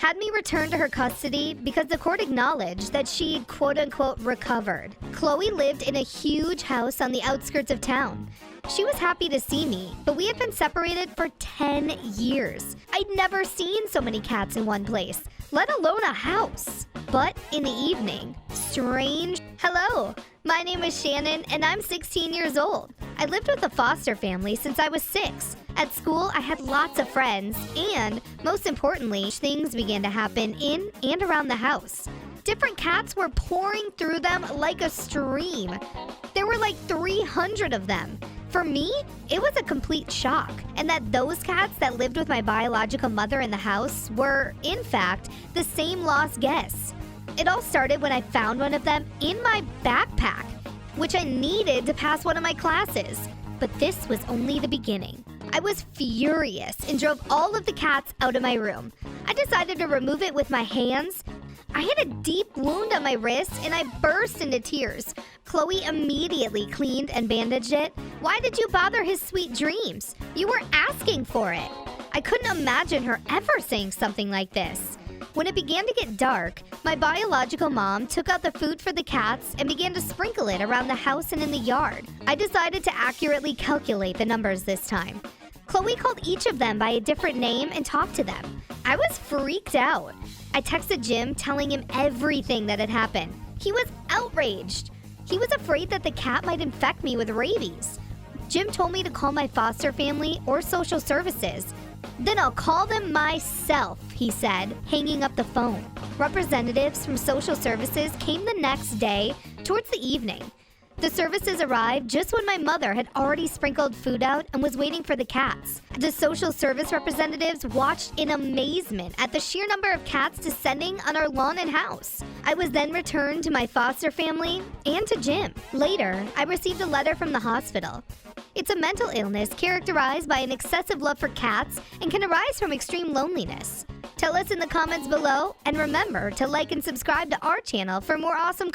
had me returned to her custody because the court acknowledged that she'd quote-unquote recovered. Chloe lived in a huge house on the outskirts of town. She was happy to see me, but we had been separated for 10 years. I'd never seen so many cats in one place, let alone a house. But in the evening, Hello, my name is Shannon and I'm 16 years old. I lived with a foster family since I was 6. At school, I had lots of friends and, most importantly, things began to happen in and around the house. Different cats were pouring through them like a stream. There were like 300 of them. For me, it was a complete shock, and that those cats that lived with my biological mother in the house were, in fact, the same lost guests. It all started when I found one of them in my backpack, which I needed to pass one of my classes. But this was only the beginning. I was furious and drove all of the cats out of my room. I decided to remove it with my hands. I had a deep wound on my wrist and I burst into tears. Chloe immediately cleaned and bandaged it. Why did you bother his sweet dreams? You were asking for it. I couldn't imagine her ever saying something like this. When it began to get dark, my biological mom took out the food for the cats and began to sprinkle it around the house and in the yard. I decided to accurately calculate the numbers this time. Chloe called each of them by a different name and talked to them. I was freaked out. I texted Jim telling him everything that had happened. He was outraged. He was afraid that the cat might infect me with rabies. Jim told me to call my foster family or social services. Then I'll call them myself, he said, hanging up the phone. Representatives from social services came the next day towards the evening. The services arrived just when my mother had already sprinkled food out and was waiting for the cats. The social service representatives watched in amazement at the sheer number of cats descending on our lawn and house. I was then returned to my foster family and to Jim. Later, I received a letter from the hospital. It's a mental illness characterized by an excessive love for cats and can arise from extreme loneliness. Tell us in the comments below, and remember to like and subscribe to our channel for more awesome content.